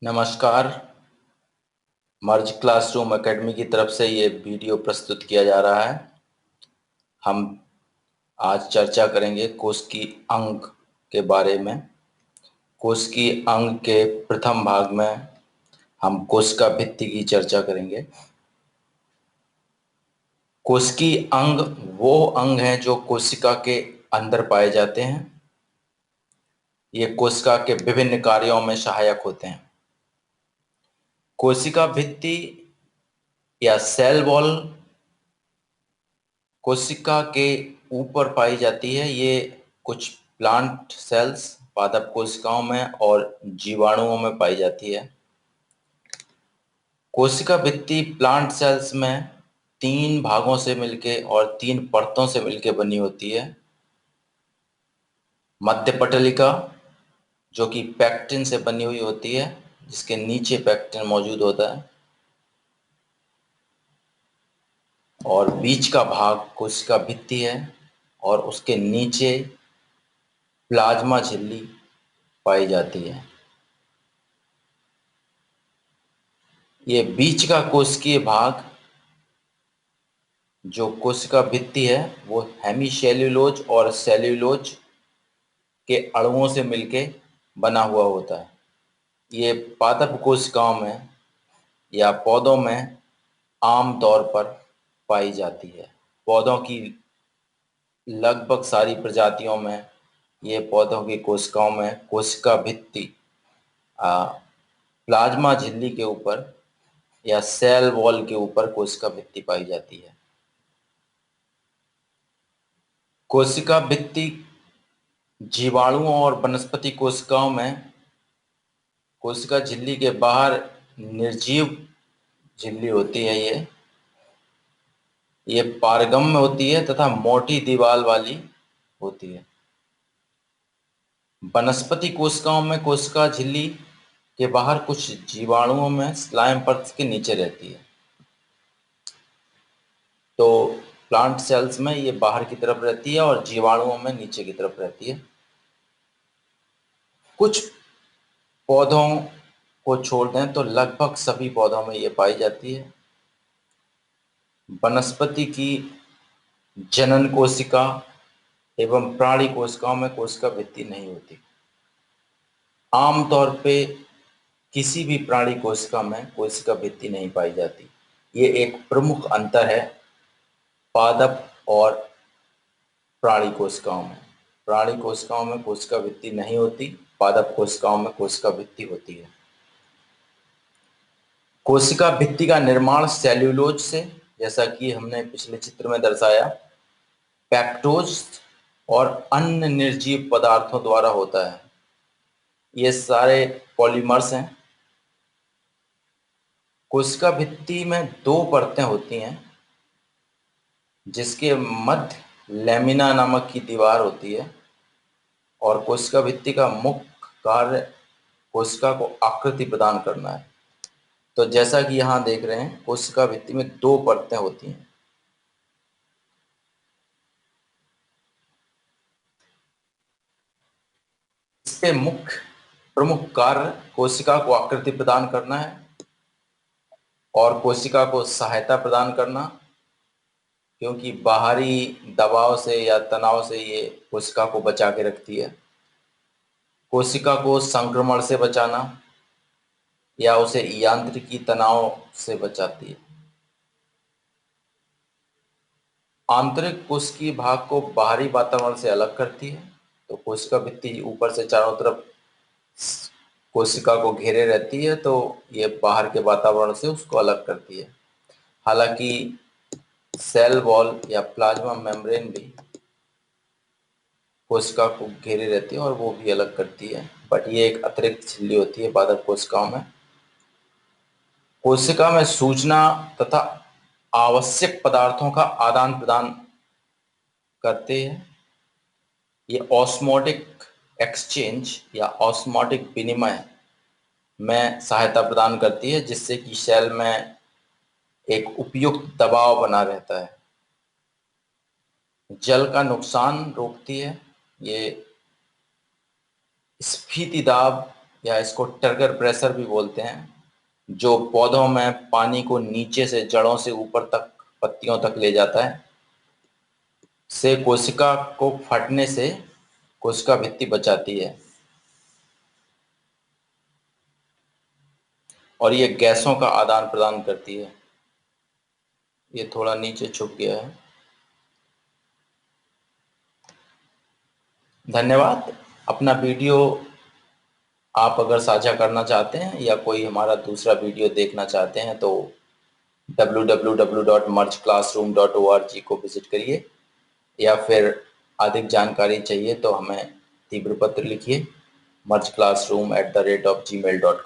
नमस्कार। मर्ज classroom academy की तरफ से ये वीडियो प्रस्तुत किया जा रहा है। हम आज चर्चा करेंगे कोष्की अंक के बारे में। कोष्की अंक के प्रथम भाग में हम कोशिका भित्ति की चर्चा करेंगे। कोष्की अंग वो अंग हैं जो कोशिका के अंदर पाए जाते हैं। ये कोशिका के विभिन्न कार्यों में सहायक होते हैं। कोशिका भित्ति या सेल वॉल कोशिका के ऊपर पाई जाती है। ये कुछ प्लांट सेल्स, पादप कोशिकाओं में और जीवाणुओं में पाई जाती है। कोशिका भित्ति प्लांट सेल्स में 3 भागों से मिलके और 3 परतों से मिलके बनी होती है। मध्य पटलिका जो कि पैक्टिन से बनी हुई होती है, जिसके नीचे पैक्टिन मौजूद होता है, और बीच का भाग कोशिका भित्ति है और उसके नीचे प्लाज्मा झिल्ली पाई जाती है। ये बीच का कोशिकीय भाग जो कोशिका भित्ति है वो हेमीसेल्यूलोज और सेल्यूलोज के अणुओं से मिलके बना हुआ होता है। ये पादप कोशिकाओं में या पौधों में आम तौर पर पाई जाती है। पौधों की लगभग सारी प्रजातियों में ये पौधों की कोशिकाओं में कोशिका भित्ति प्लाज्मा झिल्ली के ऊपर या सेल वॉल के ऊपर कोशिका भित्ति पाई जाती है। कोशिका भित्ति जीवाणुओं और वनस्पति कोशिकाओं में कोशिका झिल्ली के बाहर निर्जीव झिल्ली होती है। ये पारगम्य होती है तथा मोटी दीवार वाली होती है। वनस्पति कोशिकाओं में कोशिका झिल्ली के बाहर कुछ जीवाणुओं में स्लाइम परत के नीचे रहती है। तो प्लांट सेल्स में ये बाहर की तरफ रहती है और जीवाणुओं में नीचे की तरफ रहती है। कुछ पौधों को छोड़ दें तो लगभग सभी पौधों में ये पाई जाती है। वनस्पति की जनन कोशिका एवं प्राणी कोशिकाओं में कोशिका भित्ति नहीं होती। आमतौर पे किसी भी प्राणी कोशिका में कोशिका भित्ति नहीं पाई जाती। ये एक प्रमुख अंतर है पादप और प्राणी कोशिकाओं में। प्राणी कोशिकाओं में कोशिका भित्ति नहीं होती, पादप कोशिकाओं में कोशिका भित्ति होती है। कोशिका भित्ति का निर्माण सेल्यूलोज से, जैसा कि हमने पिछले चित्र में दर्शाया, पैक्टोज और अन्य निर्जीव पदार्थों द्वारा होता है। ये सारे पॉलीमर्स हैं। कोशिका भित्ति में 2 परतें होती हैं, जिसके मध्य लेमिना नामक की दीवार होती है, और कोशिका भित्ति का मुख्य कार्य कोशिका को आकृति प्रदान करना है। तो जैसा कि यहाँ देख रहे हैं, कोशिका भित्ति में 2 परतें होती हैं। इसके मुख्य प्रमुख कार्य कोशिका को आकृति प्रदान करना है और कोशिका को सहायता प्रदान करना, क्योंकि बाहरी दबाव से या तनाव से ये कोशिका को बचा के रखती है। कोशिका को संक्रमण से बचाना या उसे यांत्रिकी तनाव से बचाती है। आंतरिक कोशिकीय भाग को बाहरी वातावरण से अलग करती है। तो कोशिका भित्ति ऊपर से चारों तरफ कोशिका को घेरे रहती है, तो ये बाहर के वातावरण से उसको अलग करती है। हालांकि सेल वॉल या प्लाज्मा मेम्ब्रेन भी कोशिका को घेरे रहती है और वो भी अलग करती है, बट ये एक अतिरिक्त झिल्ली होती है पादप कोशिकाओं में। कोशिका में सूचना तथा आवश्यक पदार्थों का आदान प्रदान करते हैं। ये ऑस्मोटिक एक्सचेंज या ऑस्मोटिक विनिमय में सहायता प्रदान करती है, जिससे कि सेल में एक उपयुक्त दबाव बना रहता है। जल का नुकसान रोकती है। ये स्फीति दाब या इसको टर्गर प्रेशर भी बोलते हैं, जो पौधों में पानी को नीचे से जड़ों से ऊपर तक पत्तियों तक ले जाता है, से कोशिका को फटने से कोशिका भित्ति बचाती है। और ये गैसों का आदान प्रदान करती है। ये थोड़ा नीचे छुप गया है। धन्यवाद। अपना वीडियो आप अगर साझा करना चाहते हैं या कोई हमारा दूसरा वीडियो देखना चाहते हैं तो www.mergeclassroom.org को विजिट करिए, या फिर अधिक जानकारी चाहिए तो हमें तीव्र पत्र लिखिए mergeclassroom@gmail.com।